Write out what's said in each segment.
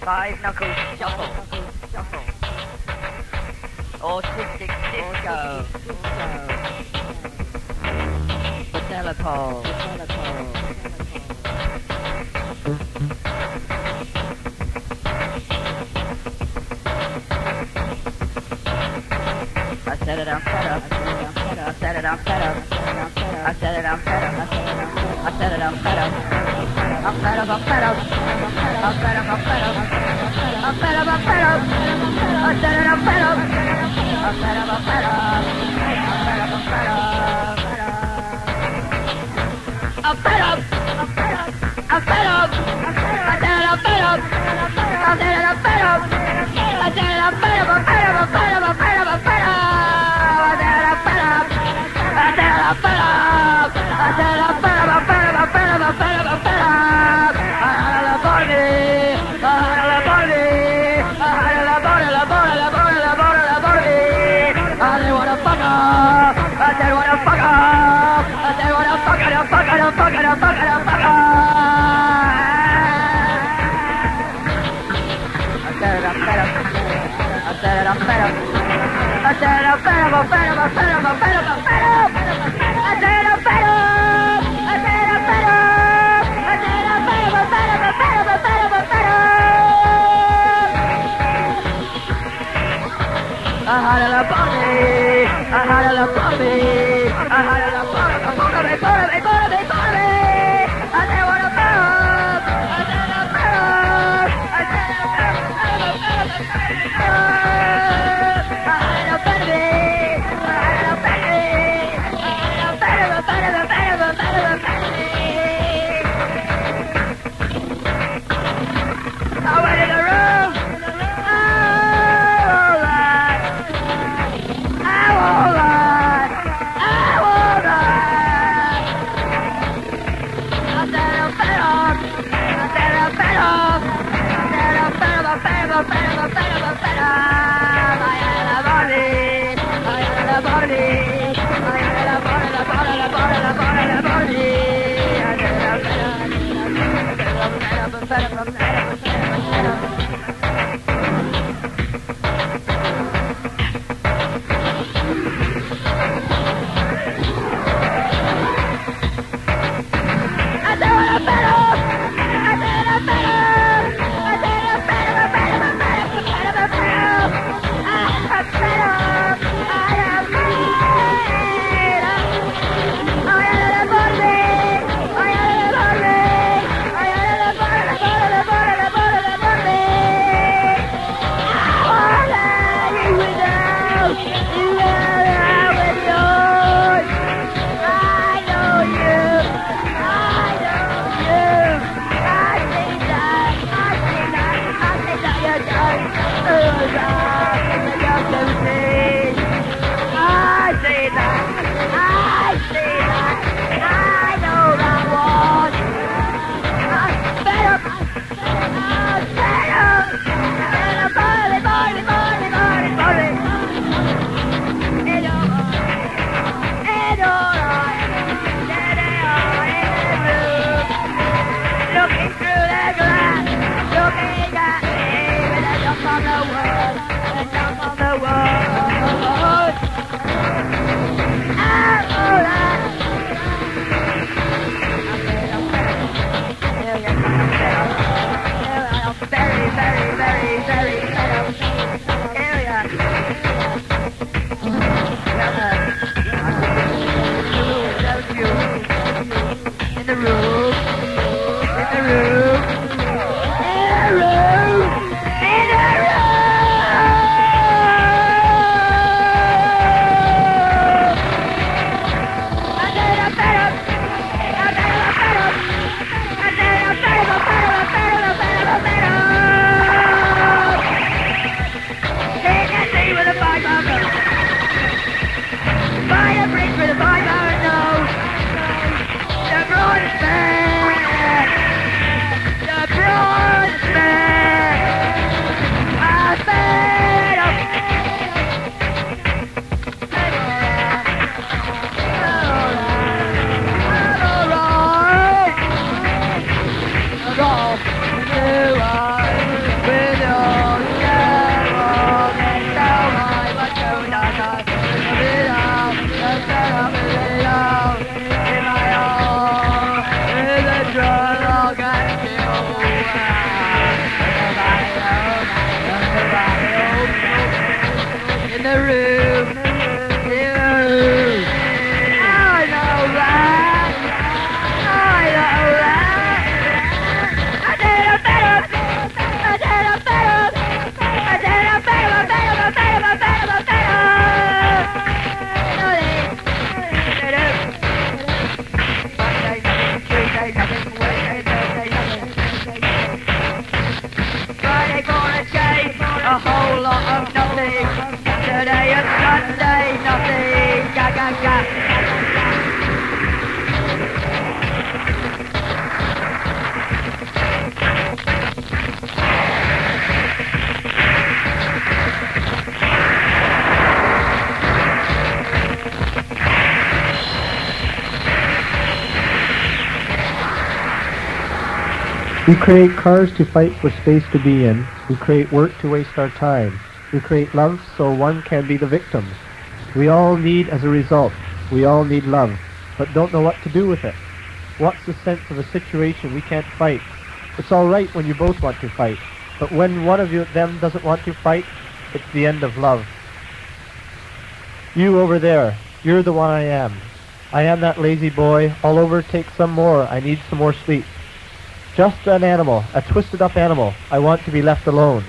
Five knuckles shuffle. Autistic disco. Patella pole. I said it, I'm fed up. I said it, I'm fed up. I said it, I'm fed up. I said it, I'm fed up. I'm fed up, I'm fed up. I'm fed up, I'm fed up. I'm fed up, I'm fed up. I said it, I'm fed up. I'm fed up, I'm fed up. I'm fed up, I'm fed up. I'm fed up. I'm fed up. I'm fed up. I said it, I'm fed up. I said it, I'm fed up. I said it, I'm fed up. I'm fed up, I'm fed up, I'm fed up, I'm fed up. I said it, I'm fed up. I said it, I'm fed up. I said it, I'm fed up. I'm fed up, I'm fed up, I'm fed up, I'm fed up. I had a body. I had a body. I had a body, la body, la body, la body, la body. I didn't want to fuck up. I didn't want to fuck up. I didn't want to fuck it, fuck it, fuck it, fuck it, fuck it. I said it, I'm fed up. I said it, I'm fed up. I said it, I'm fed up, I'm fed up, I'm fed up, I'm fed up, I'm fed up. I said it, I'm fed up. I said it, I'm fed up. I said it, I'm fed up, I'm fed up, I'm fed up, I'm fed up, I'm fed up. I had a body. I had a body. I had a body. I bought it, bought it, bought it, bought it. I said what I'm fed up. I said I'm fed up. I said I'm fed up, I'm fed up, I'm fed up, I'm fed up. I had a baby. I had a baby. I had a fed up, I'm fed up, I'm fed up, I'm fed up, I'm fed up. I went in the room. Fire break for the 5 hours now. The broad We create cars to fight for space to be in. We create work to waste our time. We create love so one can be the victim. We all need as a result. We all need love, but don't know what to do with it. What's the sense of a situation we can't fight? It's all right when you both want to fight, but when one of them doesn't want to fight, it's the end of love. You over there, you're the one I am. I am that lazy boy. All over, take some more. I need some more sleep. Just an animal, a twisted up animal. I want to be left alone.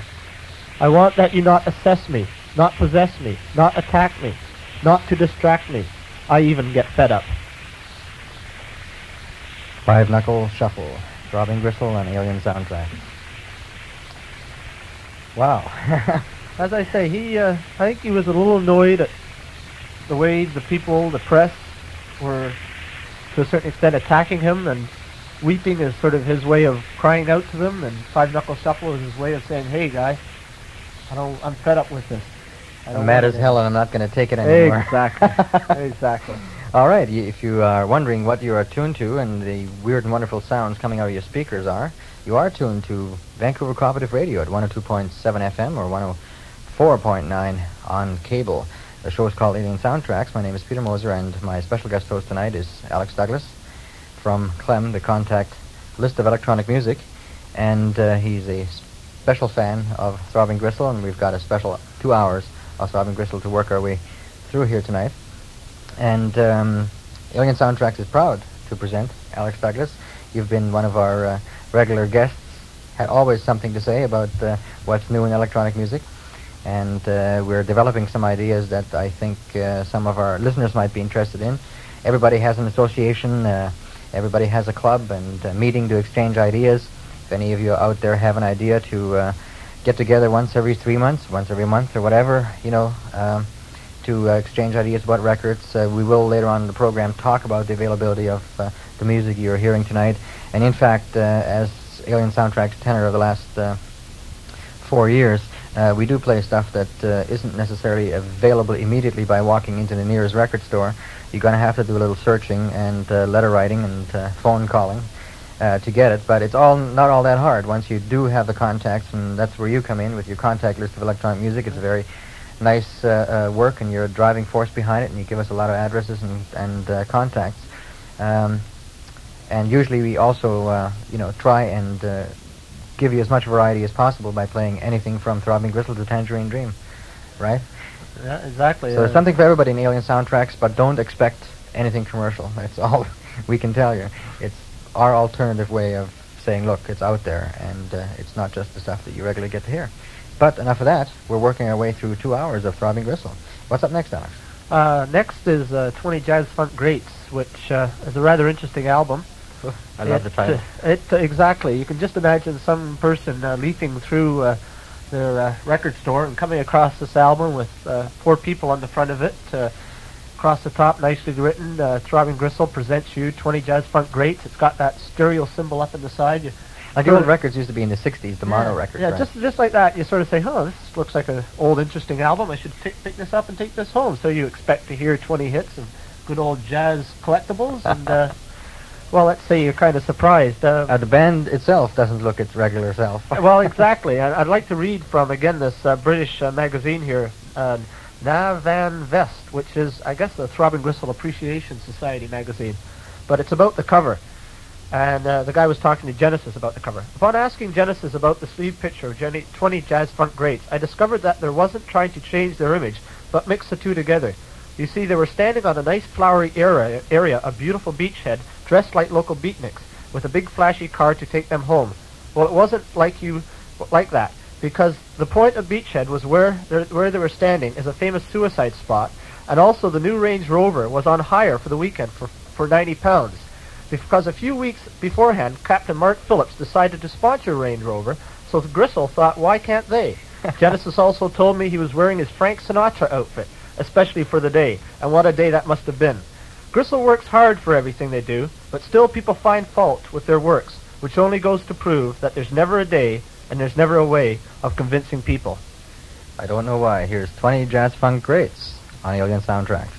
I want that you not assess me, not possess me, not attack me, not to distract me. I even get fed up. Five Knuckle Shuffle, Throbbing Gristle and Alien Soundtrack. Wow. As I say, I think he was a little annoyed at the way the people, the press, were to a certain extent attacking him, and weeping is sort of his way of crying out to them, and Five Knuckle Shuffle is his way of saying, hey guy, I'm fed up with this. I'm mad as hell and I'm not going to take it anymore. Exactly. Exactly. All right, if you are wondering what you are tuned to and the weird and wonderful sounds coming out of your speakers you are tuned to Vancouver Cooperative Radio at 102.7 FM or 104.9 on cable. The show is called Alien Soundtracks. My name is Peter Moser, and my special guest host tonight is Alex Douglas from Clem, the Contact List of Electronic Music, and he's a special fan of Throbbing Gristle, and we've got a special 2 hours of Throbbing Gristle to work our way through here tonight. And Alien Soundtracks is proud to present Alex Douglas. You've been one of our regular guests, had always something to say about what's new in electronic music, and we're developing some ideas that I think some of our listeners might be interested in. Everybody has an association, everybody has a club and a meeting to exchange ideas. If any of you out there have an idea to get together once every 3 months, once every month or whatever, to exchange ideas about records. We will later on in the program talk about the availability of the music you're hearing tonight. And in fact, as Alien Soundtrack's tenor of the last 4 years, we do play stuff that isn't necessarily available immediately by walking into the nearest record store. You're going to have to do a little searching and letter writing and phone calling to get it. But it's not all that hard once you do have the contacts, and that's where you come in with your contact list of electronic music. It's a very nice work, and you're a driving force behind it, and you give us a lot of addresses and contacts. And usually we also, try and give you as much variety as possible by playing anything from Throbbing Gristle to Tangerine Dream, right? Yeah, exactly. So there's something for everybody in Alien Soundtracks, but don't expect anything commercial. That's all we can tell you. It's our alternative way of saying, look, it's out there, and it's not just the stuff that you regularly get to hear. But enough of that. We're working our way through 2 hours of Throbbing Gristle. What's up next, Alex? Next is 20 Jazz Funk Greats, which is a rather interesting album. I love the title. Exactly. You can just imagine some person leaping through their record store and coming across this album with 4 people on the front of it. Across the top, nicely written, Throbbing Gristle presents you 20 Jazz Funk Greats. It's got that stereo symbol up in the side. Like the old records used to be in the 60s, the mono records, yeah, right? just like that. You sort of say, this looks like an old, interesting album. I should pick this up and take this home. So you expect to hear 20 hits of good old jazz collectibles, and, well, let's say you're kind of surprised. The band itself doesn't look its regular self. Well, exactly. I'd like to read from, again, this British magazine here, Na Van Vest, which is, I guess, the Throbbing Gristle Appreciation Society magazine. But it's about the cover. And the guy was talking to Genesis about the cover. Upon asking Genesis about the sleeve picture of 20 Jazz Funk Greats, I discovered that there wasn't trying to change their image, but mix the two together. You see, they were standing on a nice flowery area of beautiful beachhead, dressed like local beatniks, with a big flashy car to take them home. Well, it wasn't like that, because the point of beachhead was where they were standing is a famous suicide spot, and also the new Range Rover was on hire for the weekend for £90. Because a few weeks beforehand, Captain Mark Phillips decided to sponsor Range Rover, so Gristle thought, why can't they? Genesis also told me he was wearing his Frank Sinatra outfit, especially for the day, and what a day that must have been. Gristle works hard for everything they do, but still people find fault with their works, which only goes to prove that there's never a day and there's never a way of convincing people. I don't know why. Here's 20 Jazz Funk Greats on Alien Soundtracks.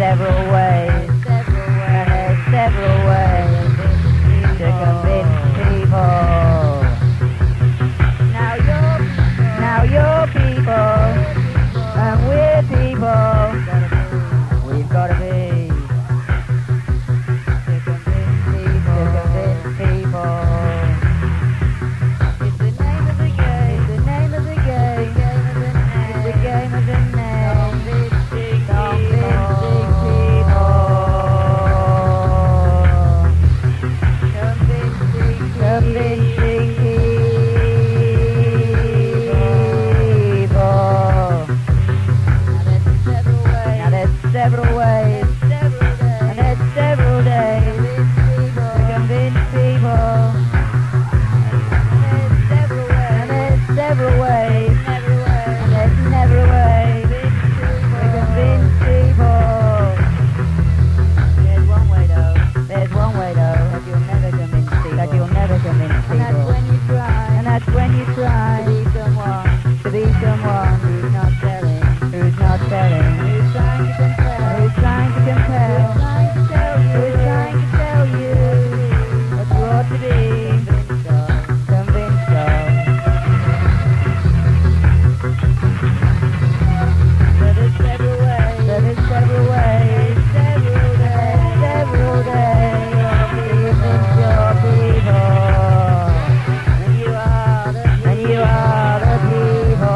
several ways, and there's several ways to convince people. Now you're people, and we're people. We've got to be to convince people. It's the name of the game. It's the name of the game. It's the game of the name. Convincing people. Convincing people. Now there's several ways. And there's several days to convince people. And there's several ways. And there's never a way to convince people. There's one way though. There's one way though. That you'll never convince people. That you'll never convince people. And that's when you try. And that's when you try to be someone. To be someone who's not selling. Who's not selling. Who's trying to compare. Who's trying to compare. Who's trying to tell you. Who's trying to tell you what you ought to be convinced of. But there's several ways. But there's several ways. Several days to convince your people. And you are the people.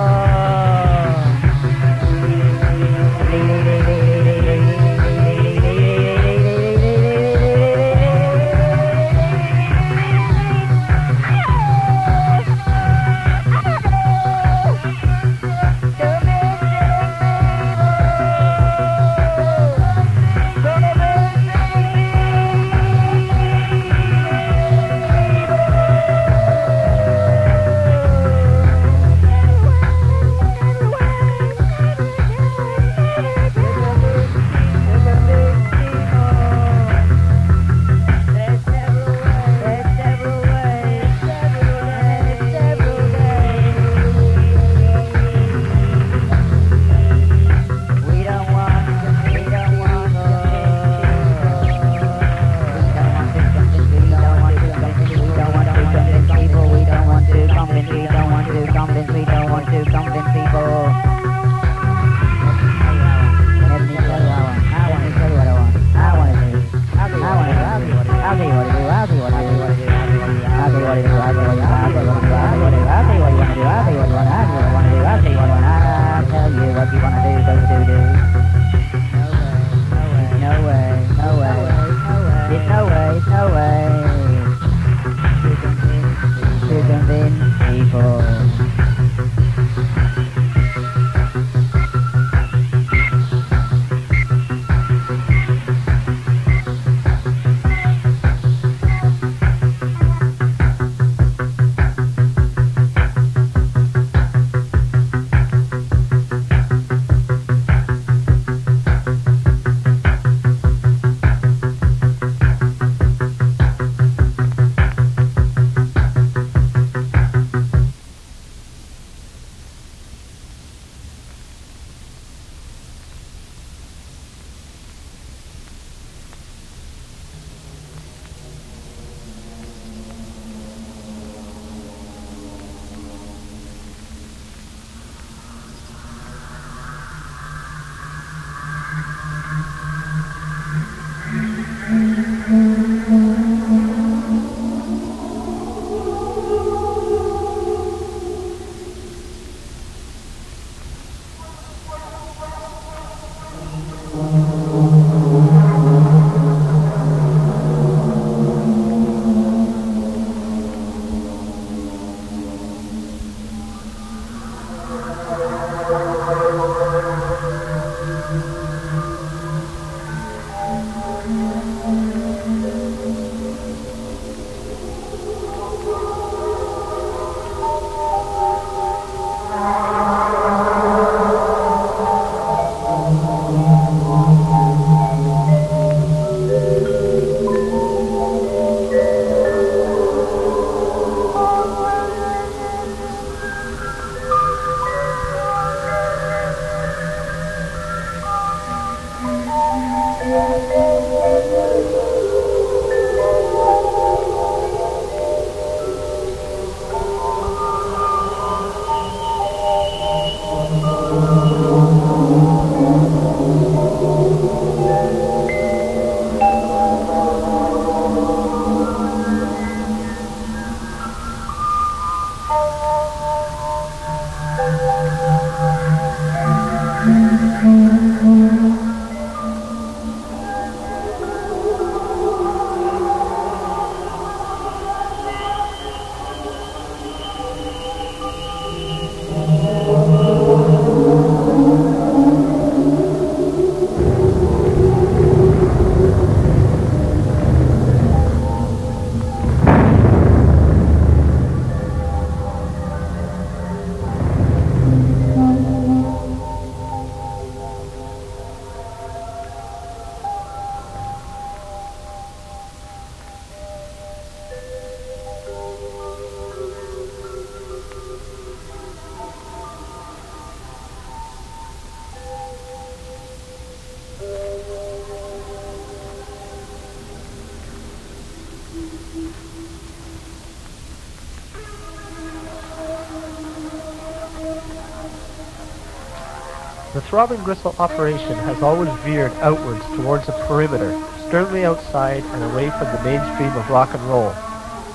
The Throbbing Gristle operation has always veered outwards towards a perimeter, sternly outside and away from the mainstream of rock and roll,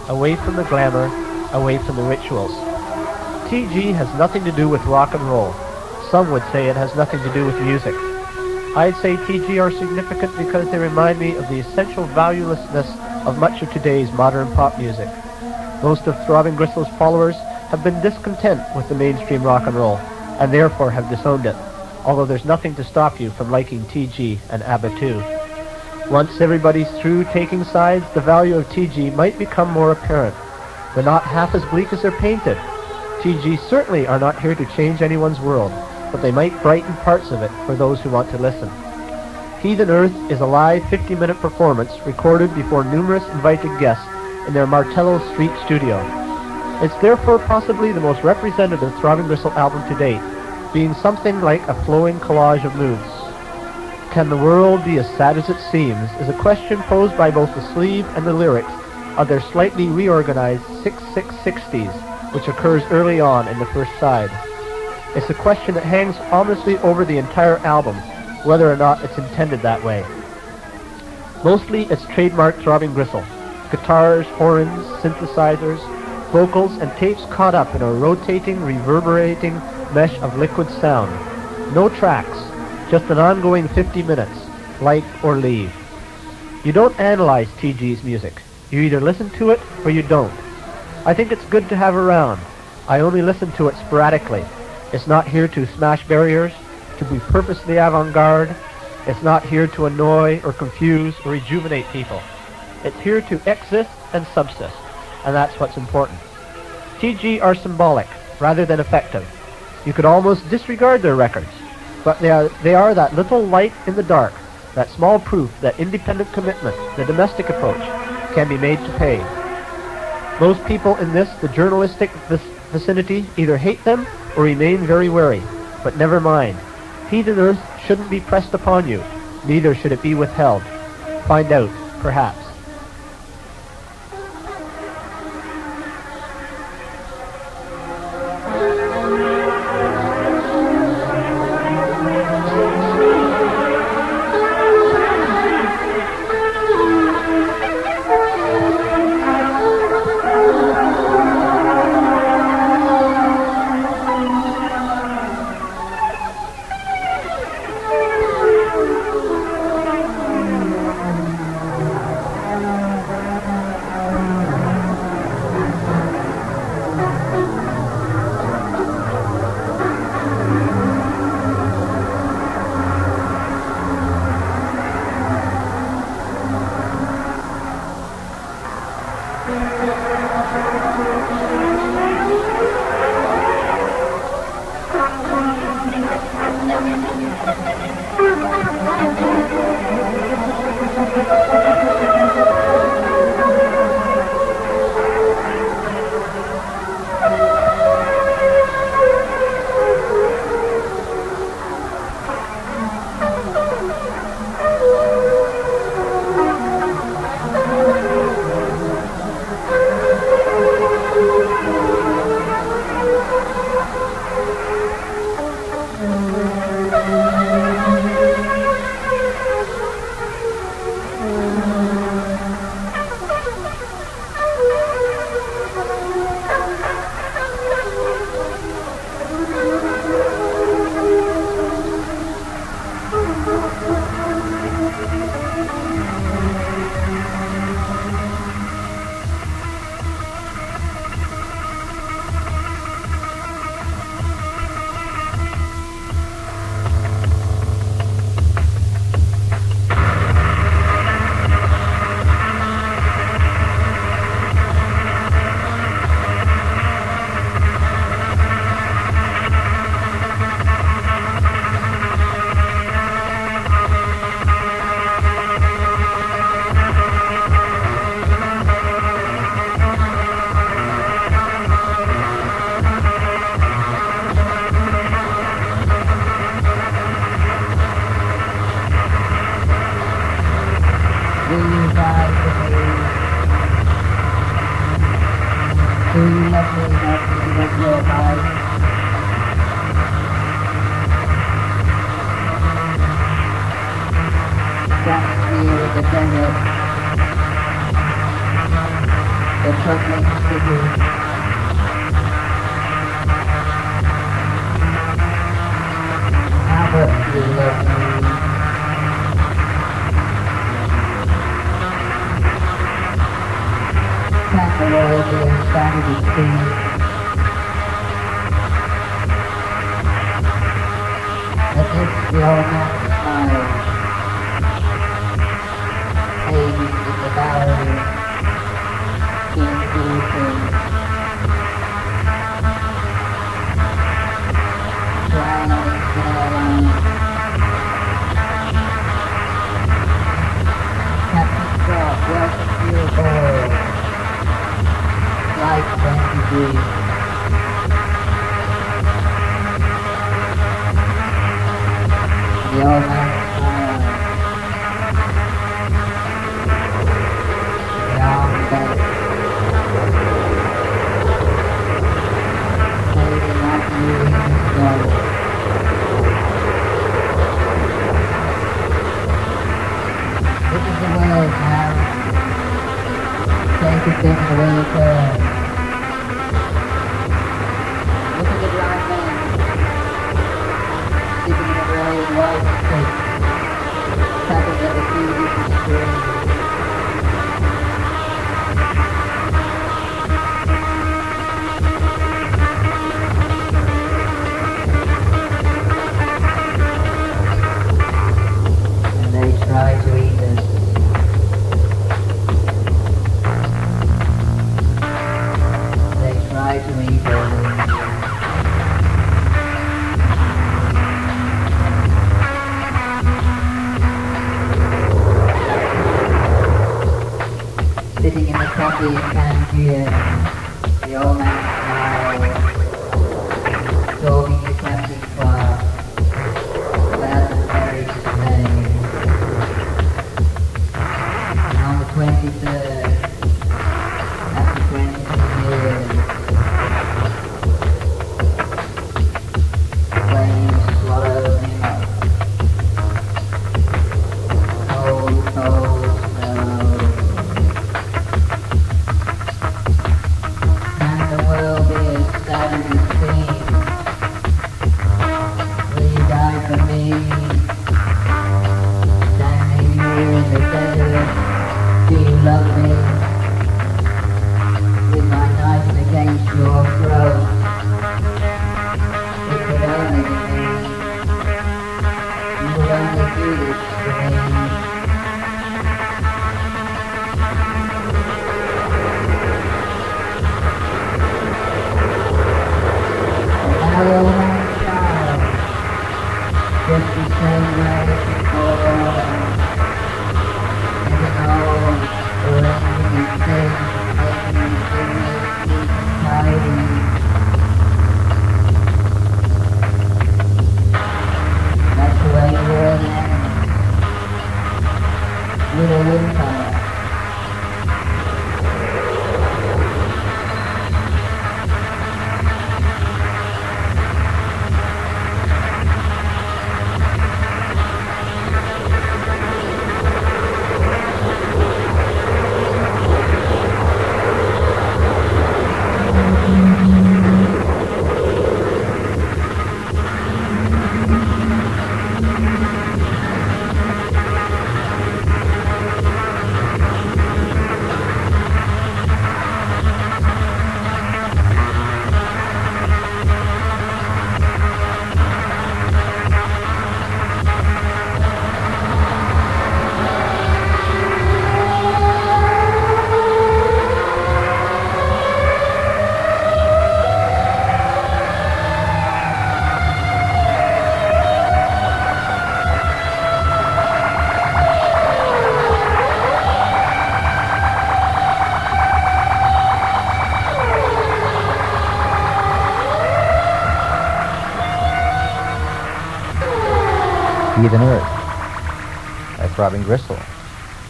away from the glamour, away from the rituals. TG has nothing to do with rock and roll. Some would say it has nothing to do with music. I'd say TG are significant because they remind me of the essential valuelessness of much of today's modern pop music. Most of Throbbing Gristle's followers have been discontent with the mainstream rock and roll, and therefore have disowned it, although there's nothing to stop you from liking TG and ABBA too. Once everybody's through taking sides, the value of TG might become more apparent. They're not half as bleak as they're painted. TG certainly are not here to change anyone's world, but they might brighten parts of it for those who want to listen. Heathen Earth is a live 50-minute performance recorded before numerous invited guests in their Martello Street studio. It's therefore possibly the most representative Throbbing Gristle album to date, being something like a flowing collage of moods. Can the world be as sad as it seems is a question posed by both the sleeve and the lyrics of their slightly reorganized 6660s, which occurs early on in the first side. It's a question that hangs ominously over the entire album, whether or not it's intended that way. Mostly it's trademark Throbbing Gristle. Guitars, horns, synthesizers, vocals, and tapes caught up in a rotating, reverberating mesh of liquid sound. No tracks, just an ongoing 50 minutes, like or leave. You don't analyze TG's music. You either listen to it or you don't. I think it's good to have around. I only listen to it sporadically. It's not here to smash barriers, to be purposely avant-garde. It's not here to annoy or confuse or rejuvenate people. It's here to exist and subsist, and that's what's important. TG are symbolic rather than effective. You could almost disregard their records, but they are that little light in the dark, that small proof that independent commitment, the domestic approach, can be made to pay. Most people in the journalistic vicinity either hate them or remain very wary, but never mind. Heathen Earth shouldn't be pressed upon you, neither should it be withheld. Find out, perhaps. Do you love me enough to live your life? That's you, the desert, the troubling city. How much do you love me? Can't the world be insanity free? But it's the old man's smile, hanging in the valley, can't do things. Drowning starlight, Captain Scott, welcome to your board. Life 20 degrees. The old man smiled. The arm bent. Fading like you in the snow. This is the world now. Take a thing the way it goes. Look at the blind man, sitting in a row white steak, tapping at the TV screen. And they try to eat us. They try to eat us. Sitting in the coffee and Tangier, the old man smiled, talking to Captain Clark about the ferry to Spain. And on the 23rd, after 22 years, the waves swallow him up. Cold, cold snow. And the world is sad as seen. Will you die for me? Standing here in the desert, do you love me? With my knife against your throat, it could only be me. You would only do this for me. Our old man child, just the same way before. Never know or anything, tidy. That's the way you were then, with a windfire. Heathen Earth by Throbbing Gristle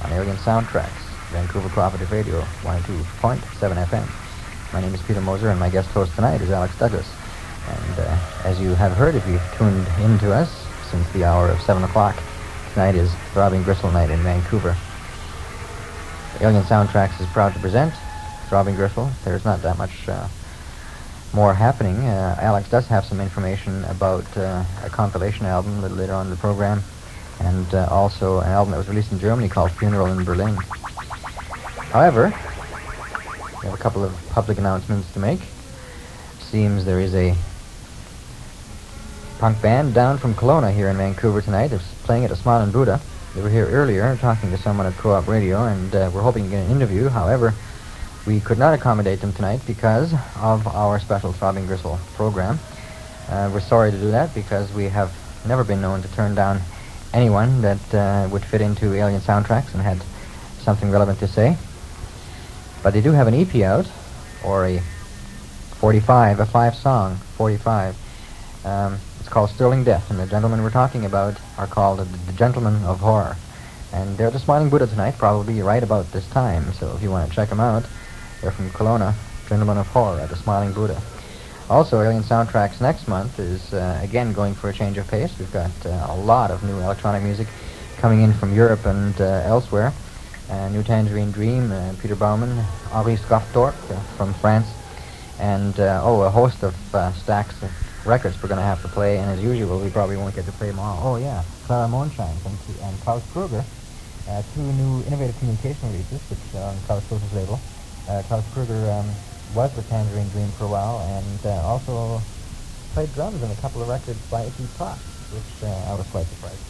on Alien Soundtracks, Vancouver Cooperative Radio, 102.7 FM. My name is Peter Moser, and my guest host tonight is Alex Douglas. And as you have heard, if you've tuned in to us since the hour of 7 o'clock, tonight is Throbbing Gristle night in Vancouver. Alien Soundtracks is proud to present Throbbing Gristle. There's not that much more happening. Alex does have some information about a compilation album a little later on in the program, and also an album that was released in Germany called Funeral in Berlin. However, we have a couple of public announcements to make. Seems there is a punk band down from Kelowna here in Vancouver tonight. They're playing at a Smiling Buddha. They were here earlier talking to someone at Co-op Radio, and we're hoping to get an interview. However, we could not accommodate them tonight because of our special Throbbing Gristle program. We're sorry to do that because we have never been known to turn down anyone that would fit into Alien Soundtracks and had something relevant to say. But they do have an EP out, or a 45, a 5-song 45. It's called Sterling Death, and the gentlemen we're talking about are called the Gentlemen of Horror. And they're at the Smiling Buddha tonight, probably right about this time. So if you want to check them out, they're from Kelowna, Gentlemen of Horror at the Smiling Buddha. Also, Alien Soundtracks next month is, again, going for a change of pace. We've got a lot of new electronic music coming in from Europe and elsewhere. New Tangerine Dream, Peter Baumann, Henri Scoffdorp from France, and a host of stacks of records we're going to have to play, and as usual, we probably won't get to play them all. Oh yeah, Clara Mondschein and Klaus Kruger, two new innovative communication releases, which are on Klaus Kruger's label. Klaus Kruger was with Tangerine Dream for a while, and also played drums in a couple of records by Iggy Pop, which I was quite surprised.